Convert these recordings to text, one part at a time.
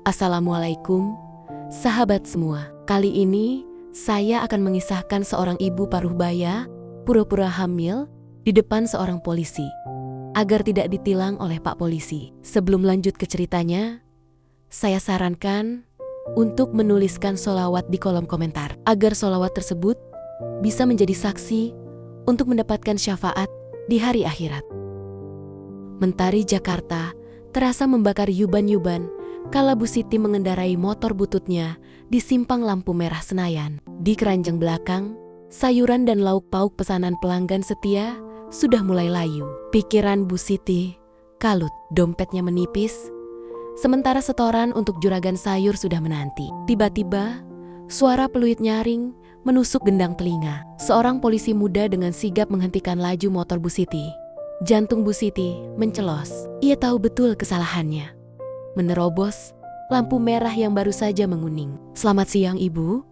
Assalamualaikum, sahabat semua. Kali ini saya akan mengisahkan seorang ibu paruhbaya pura-pura hamil di depan seorang polisi agar tidak ditilang oleh Pak Polisi. Sebelum lanjut ke ceritanya, saya sarankan untuk menuliskan sholawat di kolom komentar agar sholawat tersebut bisa menjadi saksi untuk mendapatkan syafaat di hari akhirat. Mentari Jakarta terasa membakar yuban-yuban kala Bu Siti mengendarai motor bututnya di simpang lampu merah Senayan. Di keranjang belakang, sayuran dan lauk pauk pesanan pelanggan setia sudah mulai layu. Pikiran Bu Siti kalut, dompetnya menipis, sementara setoran untuk juragan sayur sudah menanti. Tiba-tiba, suara peluit nyaring menusuk gendang telinga. Seorang polisi muda dengan sigap menghentikan laju motor Bu Siti. Jantung Bu Siti mencelos. Ia tahu betul kesalahannya. Menerobos lampu merah yang baru saja menguning. "Selamat siang, Ibu.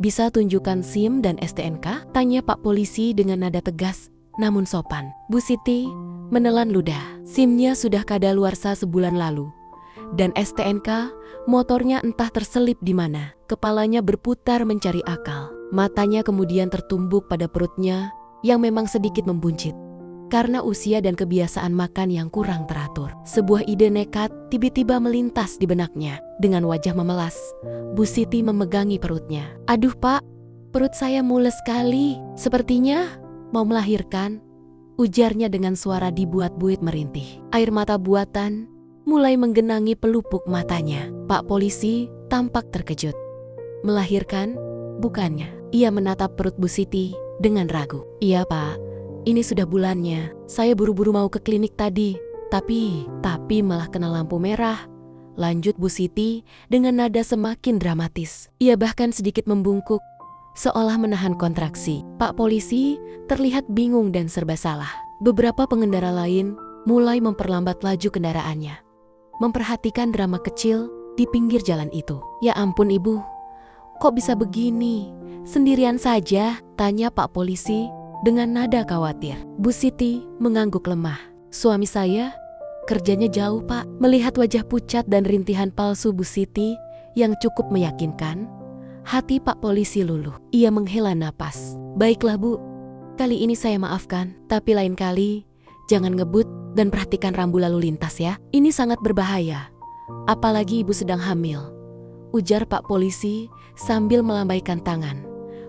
Bisa tunjukkan SIM dan STNK?" tanya Pak Polisi dengan nada tegas namun sopan. Bu Siti menelan ludah. SIM-nya sudah kadaluarsa sebulan lalu. Dan STNK motornya entah terselip di mana. Kepalanya berputar mencari akal. Matanya kemudian tertumbuk pada perutnya yang memang sedikit membuncit karena usia dan kebiasaan makan yang kurang teratur. Sebuah ide nekat tiba-tiba melintas di benaknya. Dengan wajah memelas, Bu Siti memegangi perutnya. "Aduh Pak, perut saya mules sekali. Sepertinya mau melahirkan," ujarnya dengan suara dibuat-buit merintih. Air mata buatan mulai menggenangi pelupuk matanya. Pak Polisi tampak terkejut. "Melahirkan? Bukannya?" Ia menatap perut Bu Siti dengan ragu. "Iya Pak, ini sudah bulannya. Saya buru-buru mau ke klinik tadi. Tapi malah kena lampu merah," lanjut Bu Siti dengan nada semakin dramatis. Ia bahkan sedikit membungkuk, seolah menahan kontraksi. Pak Polisi terlihat bingung dan serba salah. Beberapa pengendara lain mulai memperlambat laju kendaraannya, memperhatikan drama kecil di pinggir jalan itu. "Ya ampun Ibu, kok bisa begini? Sendirian saja?" tanya Pak Polisi dengan nada khawatir. Bu Siti mengangguk lemah. "Suami saya kerjanya jauh Pak." Melihat wajah pucat dan rintihan palsu Bu Siti yang cukup meyakinkan, hati Pak Polisi luluh. Ia menghela napas. "Baiklah Bu, kali ini saya maafkan. Tapi lain kali jangan ngebut dan perhatikan rambu lalu lintas ya. Ini sangat berbahaya. Apalagi Ibu sedang hamil," ujar Pak Polisi sambil melambaikan tangan,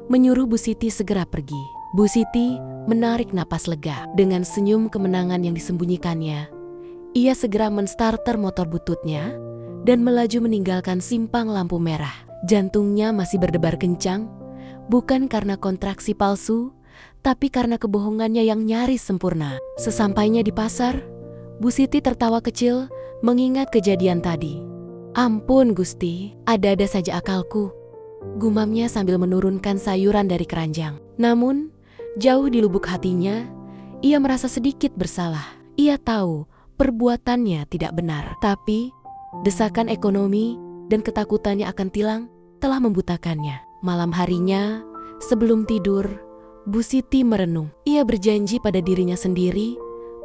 menyuruh Bu Siti segera pergi. Bu Siti menarik napas lega. Dengan senyum kemenangan yang disembunyikannya, ia segera menstarter motor bututnya dan melaju meninggalkan simpang lampu merah. Jantungnya masih berdebar kencang, bukan karena kontraksi palsu, tapi karena kebohongannya yang nyaris sempurna. Sesampainya di pasar, Bu Siti tertawa kecil mengingat kejadian tadi. "Ampun Gusti, ada-ada saja akalku," gumamnya sambil menurunkan sayuran dari keranjang. Namun, jauh di lubuk hatinya, ia merasa sedikit bersalah. Ia tahu perbuatannya tidak benar, tapi desakan ekonomi dan ketakutannya akan tilang telah membutakannya. Malam harinya, sebelum tidur, Bu Siti merenung. Ia berjanji pada dirinya sendiri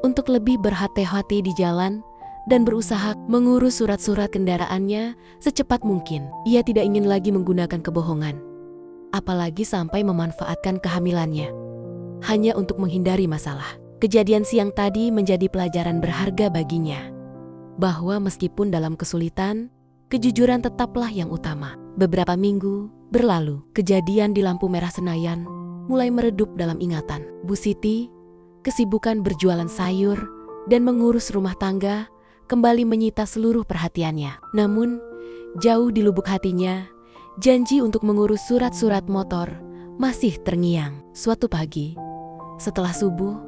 untuk lebih berhati-hati di jalan dan berusaha mengurus surat-surat kendaraannya secepat mungkin. Ia tidak ingin lagi menggunakan kebohongan, apalagi sampai memanfaatkan kehamilannya hanya untuk menghindari masalah. Kejadian siang tadi menjadi pelajaran berharga baginya, bahwa meskipun dalam kesulitan, kejujuran tetaplah yang utama. Beberapa minggu berlalu, kejadian di lampu merah Senayan mulai meredup dalam ingatan. Bu Siti, kesibukan berjualan sayur dan mengurus rumah tangga kembali menyita seluruh perhatiannya. Namun, jauh di lubuk hatinya, janji untuk mengurus surat-surat motor masih terngiang. Suatu pagi, setelah subuh,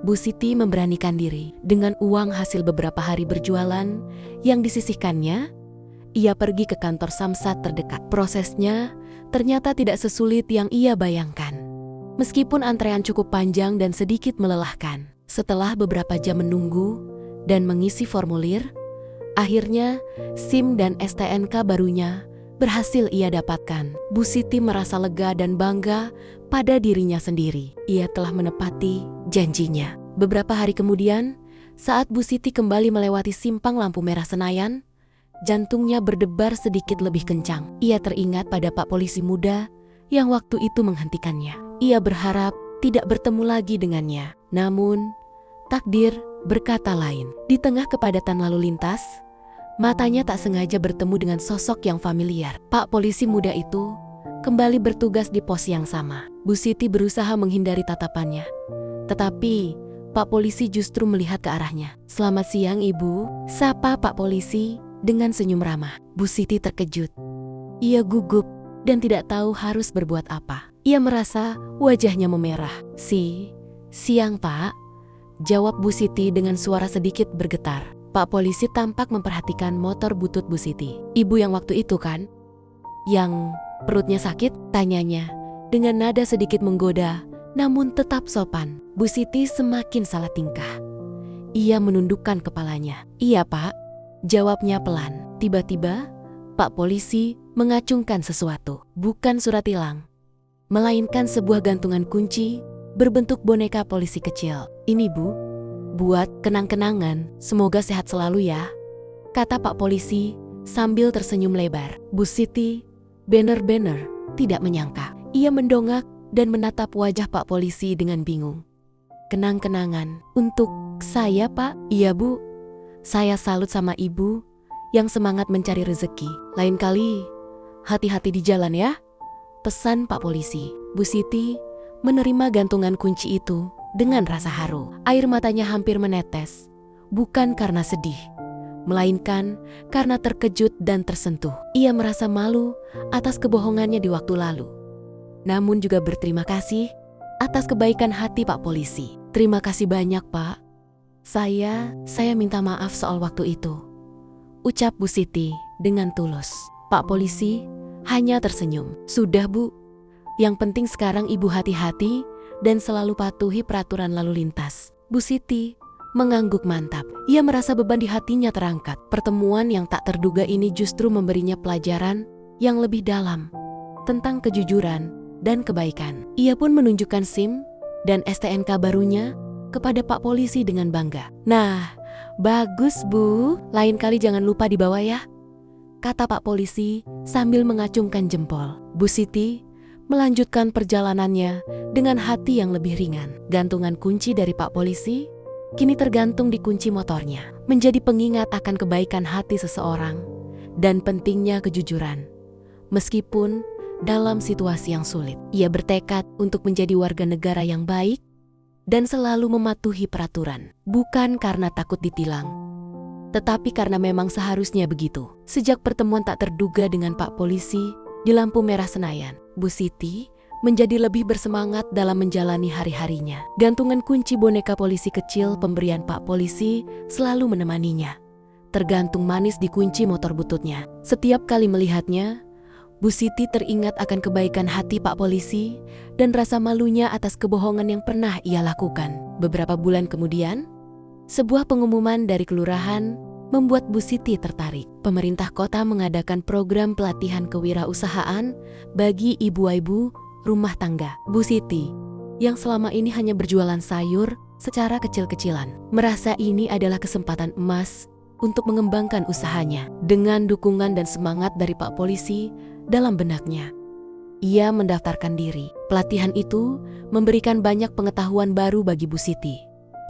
Bu Siti memberanikan diri. Dengan uang hasil beberapa hari berjualan yang disisihkannya, ia pergi ke kantor Samsat terdekat. Prosesnya ternyata tidak sesulit yang ia bayangkan. Meskipun antrean cukup panjang dan sedikit melelahkan, setelah beberapa jam menunggu dan mengisi formulir, akhirnya SIM dan STNK barunya berhasil ia dapatkan. Bu Siti merasa lega dan bangga pada dirinya sendiri. Ia telah menepati janjinya. Beberapa hari kemudian, saat Bu Siti kembali melewati simpang lampu merah Senayan, Jantungnya berdebar sedikit lebih kencang. Ia teringat pada Pak Polisi muda yang waktu itu menghentikannya. Ia berharap tidak bertemu lagi dengannya. Namun, takdir berkata lain. Di tengah kepadatan lalu lintas, matanya tak sengaja bertemu dengan sosok yang familiar. Pak Polisi muda itu kembali bertugas di pos yang sama. Bu Siti berusaha menghindari tatapannya. Tetapi Pak Polisi justru melihat ke arahnya. "Selamat siang, Ibu," sapa Pak Polisi dengan senyum ramah. Bu Siti terkejut. Ia gugup dan tidak tahu harus berbuat apa. Ia merasa wajahnya memerah. Siang, Pak," jawab Bu Siti dengan suara sedikit bergetar. Pak Polisi tampak memperhatikan motor butut Bu Siti. "Ibu yang waktu itu kan? Yang perutnya sakit?" tanyanya dengan nada sedikit menggoda, namun tetap sopan. Bu Siti semakin salah tingkah. Ia menundukkan kepalanya. "Iya, Pak," jawabnya pelan. Tiba-tiba, Pak Polisi mengacungkan sesuatu. Bukan surat tilang, melainkan sebuah gantungan kunci berbentuk boneka polisi kecil. "Ini, Bu, buat kenang-kenangan. Semoga sehat selalu ya," kata Pak Polisi sambil tersenyum lebar. Bu Siti benar-benar tidak menyangka. Ia mendongak dan menatap wajah Pak Polisi dengan bingung. "Kenang-kenangan untuk saya, Pak?" "Iya, Bu. Saya salut sama Ibu yang semangat mencari rezeki. Lain kali, hati-hati di jalan ya," pesan Pak Polisi. Bu Siti menerima gantungan kunci itu dengan rasa haru. Air matanya hampir menetes, bukan karena sedih, melainkan karena terkejut dan tersentuh. Ia merasa malu atas kebohongannya di waktu lalu, namun juga berterima kasih atas kebaikan hati Pak Polisi. "Terima kasih banyak, Pak. Saya minta maaf soal waktu itu," ucap Bu Siti dengan tulus. Pak Polisi hanya tersenyum. "Sudah, Bu. Yang penting sekarang Ibu hati-hati dan selalu patuhi peraturan lalu lintas." Bu Siti mengangguk mantap. Ia merasa beban di hatinya terangkat. Pertemuan yang tak terduga ini justru memberinya pelajaran yang lebih dalam tentang kejujuran dan kebaikan. Ia pun menunjukkan SIM dan STNK barunya kepada Pak Polisi dengan bangga. "Nah, bagus, Bu. Lain kali jangan lupa dibawa ya," kata Pak Polisi sambil mengacungkan jempol. Bu Siti melanjutkan perjalanannya dengan hati yang lebih ringan. Gantungan kunci dari Pak Polisi kini tergantung di kunci motornya, menjadi pengingat akan kebaikan hati seseorang dan pentingnya kejujuran. Meskipun dalam situasi yang sulit, ia bertekad untuk menjadi warga negara yang baik dan selalu mematuhi peraturan, bukan karena takut ditilang, tetapi karena memang seharusnya begitu. Sejak pertemuan tak terduga dengan Pak Polisi di lampu merah Senayan, Bu Siti menjadi lebih bersemangat dalam menjalani hari-harinya. Gantungan kunci boneka polisi kecil pemberian Pak Polisi selalu menemaninya, tergantung manis di kunci motor bututnya. Setiap kali melihatnya, Bu Siti teringat akan kebaikan hati Pak Polisi dan rasa malunya atas kebohongan yang pernah ia lakukan. Beberapa bulan kemudian, sebuah pengumuman dari kelurahan membuat Bu Siti tertarik. Pemerintah kota mengadakan program pelatihan kewirausahaan bagi ibu-ibu rumah tangga. Bu Siti, yang selama ini hanya berjualan sayur secara kecil-kecilan, merasa ini adalah kesempatan emas untuk mengembangkan usahanya. Dengan dukungan dan semangat dari Pak Polisi dalam benaknya, ia mendaftarkan diri. Pelatihan itu memberikan banyak pengetahuan baru bagi Bu Siti.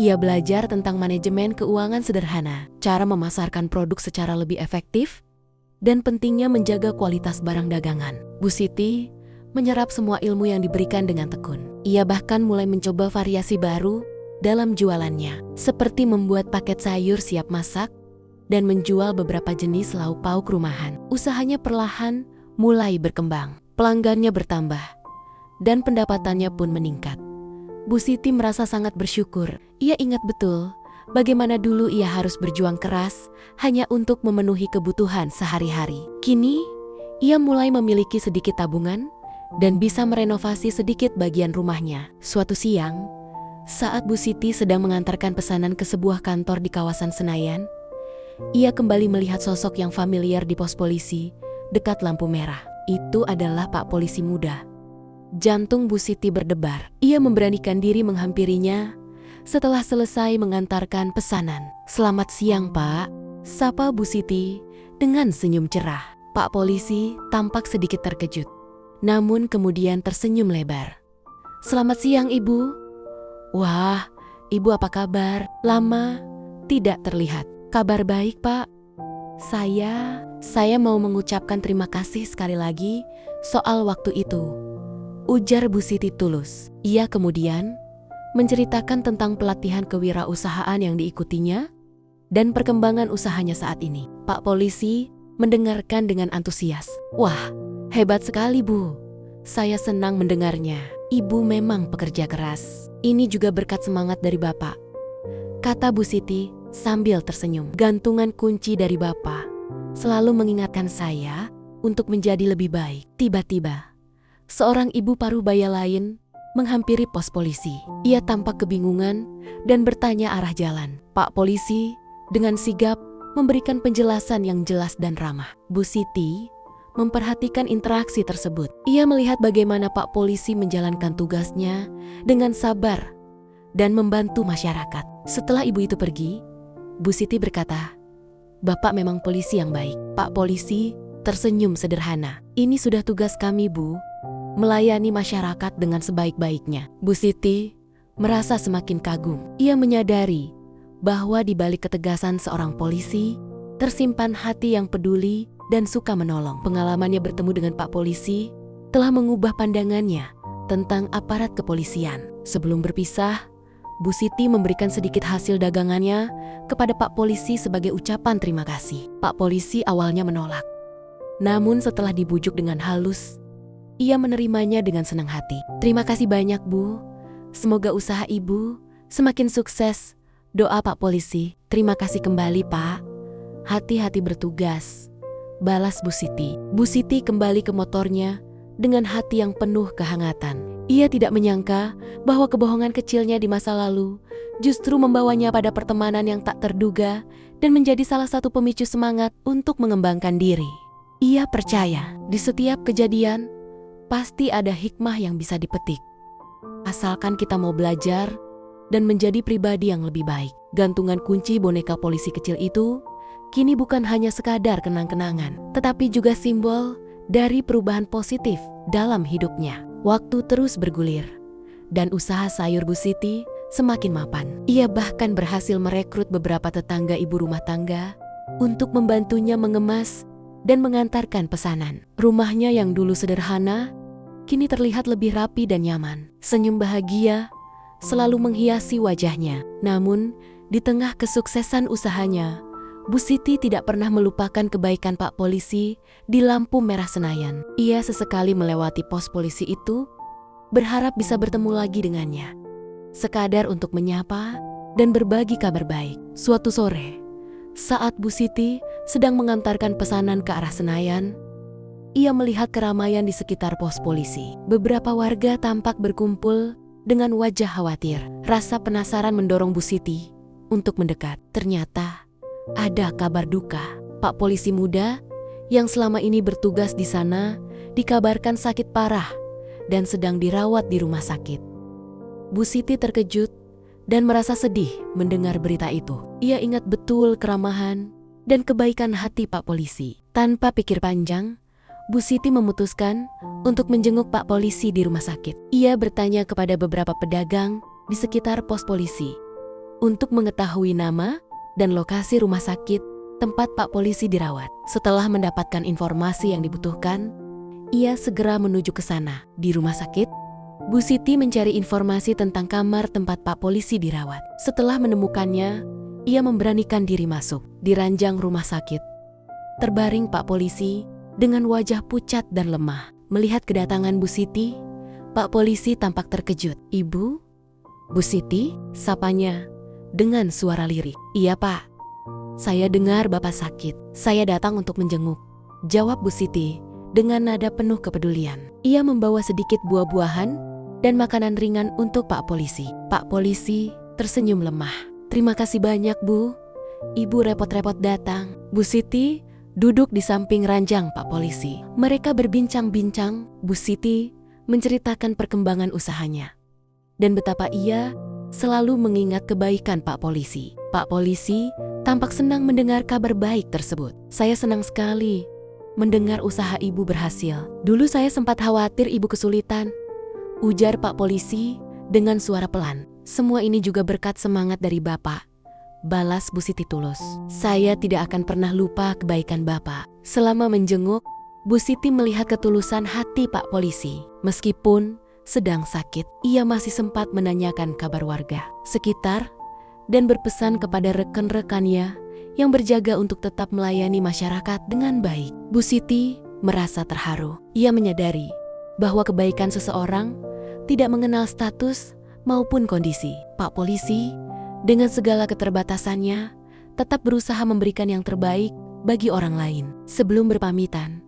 Ia belajar tentang manajemen keuangan sederhana, cara memasarkan produk secara lebih efektif, dan pentingnya menjaga kualitas barang dagangan. Bu Siti menyerap semua ilmu yang diberikan dengan tekun. Ia bahkan mulai mencoba variasi baru dalam jualannya, seperti membuat paket sayur siap masak dan menjual beberapa jenis lauk pauk rumahan. Usahanya perlahan mulai berkembang, pelanggannya bertambah, dan pendapatannya pun meningkat. Bu Siti merasa sangat bersyukur. Ia ingat betul bagaimana dulu ia harus berjuang keras hanya untuk memenuhi kebutuhan sehari-hari. Kini, ia mulai memiliki sedikit tabungan dan bisa merenovasi sedikit bagian rumahnya. Suatu siang, saat Bu Siti sedang mengantarkan pesanan ke sebuah kantor di kawasan Senayan, ia kembali melihat sosok yang familiar di pos polisi dekat lampu merah. Itu adalah Pak Polisi muda. Jantung Bu Siti berdebar. Ia memberanikan diri menghampirinya setelah selesai mengantarkan pesanan. "Selamat siang, Pak," sapa Bu Siti dengan senyum cerah. Pak polisi tampak sedikit terkejut, namun kemudian tersenyum lebar. "Selamat siang, Ibu." "Wah, Ibu apa kabar? Lama tidak terlihat." "Kabar baik, Pak. Saya mau mengucapkan terima kasih sekali lagi soal waktu itu," ujar Bu Siti tulus. Ia kemudian menceritakan tentang pelatihan kewirausahaan yang diikutinya dan perkembangan usahanya saat ini. Pak polisi mendengarkan dengan antusias. "Wah, hebat sekali, Bu. Saya senang mendengarnya. Ibu memang pekerja keras. Ini juga berkat semangat dari Bapak," kata Bu Siti sambil tersenyum. "Gantungan kunci dari Bapak selalu mengingatkan saya untuk menjadi lebih baik." Tiba-tiba, seorang ibu paruhbaya lain menghampiri pos polisi. Ia tampak kebingungan dan bertanya arah jalan. Pak polisi dengan sigap memberikan penjelasan yang jelas dan ramah. Bu Siti memperhatikan interaksi tersebut. Ia melihat bagaimana Pak polisi menjalankan tugasnya dengan sabar dan membantu masyarakat. Setelah ibu itu pergi, Bu Siti berkata, "Bapak memang polisi yang baik." Pak polisi tersenyum sederhana. "Ini sudah tugas kami, Bu, melayani masyarakat dengan sebaik-baiknya." Bu Siti merasa semakin kagum. Ia menyadari bahwa di balik ketegasan seorang polisi tersimpan hati yang peduli dan suka menolong. Pengalamannya bertemu dengan Pak polisi telah mengubah pandangannya tentang aparat kepolisian. Sebelum berpisah, Bu Siti memberikan sedikit hasil dagangannya kepada Pak polisi sebagai ucapan terima kasih. Pak polisi awalnya menolak, namun setelah dibujuk dengan halus, ia menerimanya dengan senang hati. "Terima kasih banyak, Bu. Semoga usaha Ibu semakin sukses. Doa Pak polisi." "Terima kasih kembali, Pak. Hati-hati bertugas," balas Bu Siti. Bu Siti kembali ke motornya dengan hati yang penuh kehangatan. Ia tidak menyangka bahwa kebohongan kecilnya di masa lalu justru membawanya pada pertemanan yang tak terduga dan menjadi salah satu pemicu semangat untuk mengembangkan diri. Ia percaya di setiap kejadian pasti ada hikmah yang bisa dipetik, asalkan kita mau belajar dan menjadi pribadi yang lebih baik. Gantungan kunci boneka polisi kecil itu kini bukan hanya sekadar kenang-kenangan, tetapi juga simbol dari perubahan positif dalam hidupnya. Waktu terus bergulir, dan usaha sayur Bu Siti semakin mapan. Ia bahkan berhasil merekrut beberapa tetangga ibu rumah tangga untuk membantunya mengemas dan mengantarkan pesanan. Rumahnya yang dulu sederhana kini terlihat lebih rapi dan nyaman. Senyum bahagia selalu menghiasi wajahnya. Namun, di tengah kesuksesan usahanya, Bu Siti tidak pernah melupakan kebaikan Pak polisi di lampu merah Senayan. Ia sesekali melewati pos polisi itu, berharap bisa bertemu lagi dengannya, sekadar untuk menyapa dan berbagi kabar baik. Suatu sore, saat Bu Siti sedang mengantarkan pesanan ke arah Senayan, ia melihat keramaian di sekitar pos polisi. Beberapa warga tampak berkumpul dengan wajah khawatir. Rasa penasaran mendorong Bu Siti untuk mendekat. Ternyata ada kabar duka. Pak polisi muda yang selama ini bertugas di sana dikabarkan sakit parah dan sedang dirawat di rumah sakit. Bu Siti terkejut dan merasa sedih mendengar berita itu. Ia ingat betul keramahan dan kebaikan hati Pak polisi. Tanpa pikir panjang, Bu Siti memutuskan untuk menjenguk Pak polisi di rumah sakit. Ia bertanya kepada beberapa pedagang di sekitar pos polisi untuk mengetahui nama dan lokasi rumah sakit tempat Pak polisi dirawat. Setelah mendapatkan informasi yang dibutuhkan, ia segera menuju ke sana. Di rumah sakit, Bu Siti mencari informasi tentang kamar tempat Pak polisi dirawat. Setelah menemukannya, ia memberanikan diri masuk. Di ranjang rumah sakit, terbaring Pak polisi dengan wajah pucat dan lemah. Melihat kedatangan Bu Siti, Pak polisi tampak terkejut. "Ibu?" "Bu Siti?" sapanya dengan suara lirih. "Iya, Pak. Saya dengar Bapak sakit. Saya datang untuk menjenguk," jawab Bu Siti dengan nada penuh kepedulian. Ia membawa sedikit buah-buahan dan makanan ringan untuk Pak polisi. Pak polisi tersenyum lemah. "Terima kasih banyak, Bu. Ibu repot-repot datang." Bu Siti duduk di samping ranjang Pak polisi. Mereka berbincang-bincang. Bu Siti menceritakan perkembangan usahanya dan betapa ia selalu mengingat kebaikan Pak polisi. Pak Polisi tampak senang mendengar kabar baik tersebut. Saya senang sekali mendengar usaha ibu berhasil. Dulu saya sempat khawatir ibu kesulitan, ujar Pak Polisi dengan suara pelan. Semua ini juga berkat semangat dari Bapak, balas Bu Siti tulus. Saya tidak akan pernah lupa kebaikan Bapak. Selama menjenguk, Bu Siti melihat ketulusan hati Pak Polisi. Meskipun sedang sakit, ia masih sempat menanyakan kabar warga sekitar dan berpesan kepada rekan-rekannya yang berjaga untuk tetap melayani masyarakat dengan baik. Bu Siti merasa terharu. Ia menyadari bahwa kebaikan seseorang tidak mengenal status maupun kondisi. Pak Polisi dengan segala keterbatasannya tetap berusaha memberikan yang terbaik bagi orang lain. Sebelum berpamitan,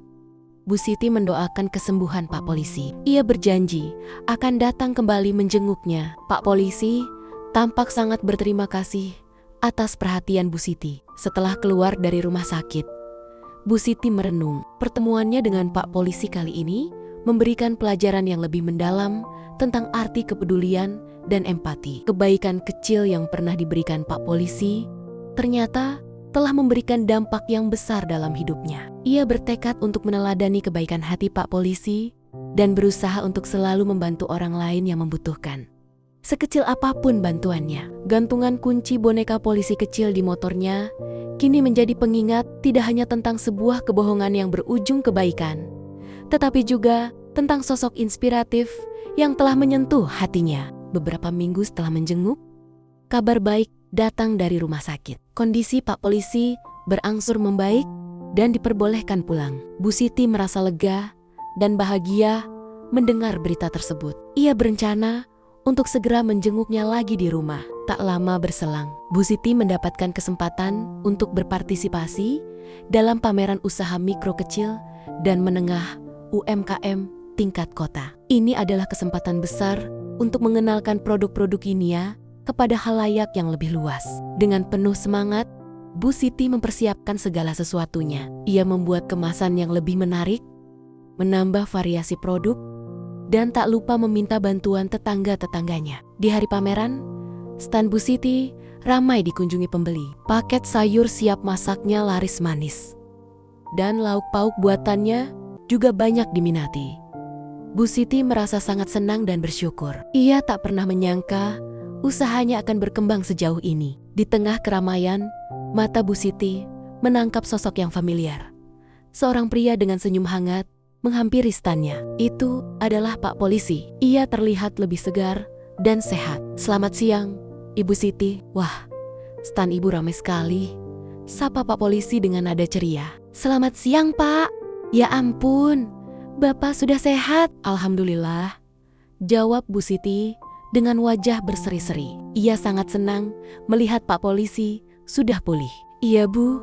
Bu Siti mendoakan kesembuhan Pak Polisi. Ia berjanji akan datang kembali menjenguknya. Pak Polisi tampak sangat berterima kasih atas perhatian Bu Siti. Setelah keluar dari rumah sakit, Bu Siti merenung. Pertemuannya dengan Pak Polisi kali ini memberikan pelajaran yang lebih mendalam tentang arti kepedulian dan empati. Kebaikan kecil yang pernah diberikan Pak Polisi ternyata telah memberikan dampak yang besar dalam hidupnya. Ia bertekad untuk meneladani kebaikan hati Pak Polisi dan berusaha untuk selalu membantu orang lain yang membutuhkan. Sekecil apapun bantuannya, gantungan kunci boneka polisi kecil di motornya kini menjadi pengingat tidak hanya tentang sebuah kebohongan yang berujung kebaikan, tetapi juga tentang sosok inspiratif yang telah menyentuh hatinya. Beberapa minggu setelah menjenguk, kabar baik datang dari rumah sakit. Kondisi Pak Polisi berangsur membaik dan diperbolehkan pulang. Bu Siti merasa lega dan bahagia mendengar berita tersebut. Ia berencana untuk segera menjenguknya lagi di rumah. Tak lama berselang, Bu Siti mendapatkan kesempatan untuk berpartisipasi dalam pameran usaha mikro kecil dan menengah UMKM tingkat kota. Ini adalah kesempatan besar untuk mengenalkan produk-produk Kinia kepada khalayak yang lebih luas. Dengan penuh semangat, Bu Siti mempersiapkan segala sesuatunya. Ia membuat kemasan yang lebih menarik, menambah variasi produk, dan tak lupa meminta bantuan tetangga-tetangganya. Di hari pameran, stan Bu Siti ramai dikunjungi pembeli. Paket sayur siap masaknya laris manis, dan lauk pauk buatannya juga banyak diminati. Bu Siti merasa sangat senang dan bersyukur. Ia tak pernah menyangka usahanya akan berkembang sejauh ini. Di tengah keramaian, mata Bu Siti menangkap sosok yang familiar. Seorang pria dengan senyum hangat menghampiri stannya. Itu adalah Pak Polisi. Ia terlihat lebih segar dan sehat. "Selamat siang, Ibu Siti." "Wah, stan Ibu ramai sekali," sapa Pak Polisi dengan nada ceria. "Selamat siang, Pak." "Ya ampun, Bapak sudah sehat." "Alhamdulillah," jawab Bu Siti dengan wajah berseri-seri. Ia sangat senang melihat Pak Polisi sudah pulih. "Iya, Bu,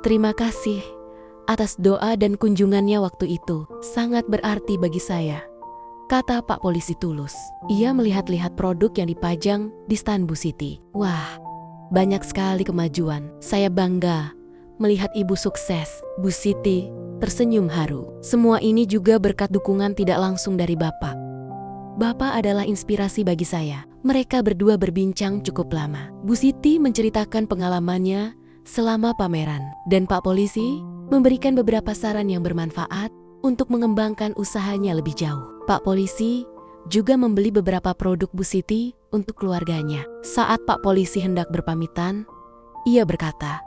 terima kasih atas doa dan kunjungannya waktu itu. Sangat berarti bagi saya," kata Pak Polisi tulus. Ia melihat-lihat produk yang dipajang di stan Bu Siti. "Wah, banyak sekali kemajuan. Saya bangga melihat Ibu sukses." Bu Siti tersenyum haru. "Semua ini juga berkat dukungan tidak langsung dari Bapak. Bapak adalah inspirasi bagi saya." Mereka berdua berbincang cukup lama. Bu Siti menceritakan pengalamannya selama pameran, dan Pak Polisi memberikan beberapa saran yang bermanfaat untuk mengembangkan usahanya lebih jauh. Pak Polisi juga membeli beberapa produk Bu Siti untuk keluarganya. Saat Pak Polisi hendak berpamitan, ia berkata,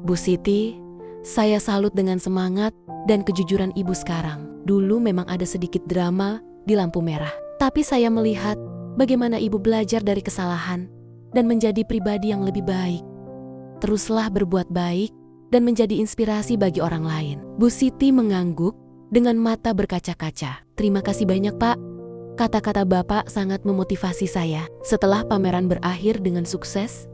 "Bu Siti, saya salut dengan semangat dan kejujuran Ibu sekarang. Dulu memang ada sedikit drama di lampu merah, tapi saya melihat bagaimana Ibu belajar dari kesalahan dan menjadi pribadi yang lebih baik. Teruslah berbuat baik dan menjadi inspirasi bagi orang lain." Bu Siti mengangguk dengan mata berkaca-kaca. "Terima kasih banyak, Pak. Kata-kata Bapak sangat memotivasi saya." Setelah pameran berakhir dengan sukses,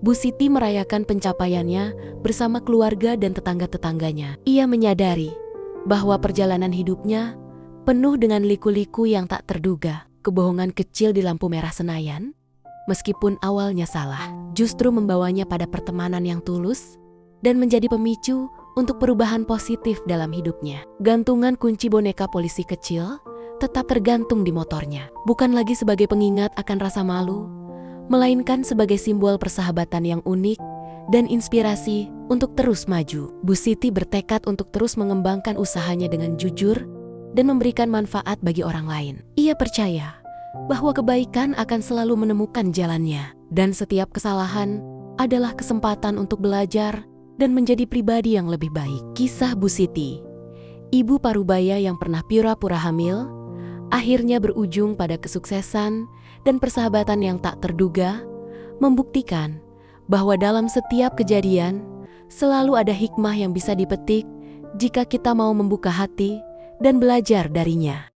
Bu Siti merayakan pencapaiannya bersama keluarga dan tetangga-tetangganya. Ia menyadari bahwa perjalanan hidupnya penuh dengan liku-liku yang tak terduga. Kebohongan kecil di lampu merah Senayan, meskipun awalnya salah, justru membawanya pada pertemanan yang tulus dan menjadi pemicu untuk perubahan positif dalam hidupnya. Gantungan kunci boneka polisi kecil tetap tergantung di motornya, bukan lagi sebagai pengingat akan rasa malu, melainkan sebagai simbol persahabatan yang unik dan inspirasi untuk terus maju. Bu Siti bertekad untuk terus mengembangkan usahanya dengan jujur dan memberikan manfaat bagi orang lain. Ia percaya bahwa kebaikan akan selalu menemukan jalannya, dan setiap kesalahan adalah kesempatan untuk belajar dan menjadi pribadi yang lebih baik. Kisah Bu Siti, ibu parubaya yang pernah pura-pura hamil, akhirnya berujung pada kesuksesan dan persahabatan yang tak terduga, membuktikan bahwa dalam setiap kejadian selalu ada hikmah yang bisa dipetik jika kita mau membuka hati dan belajar darinya.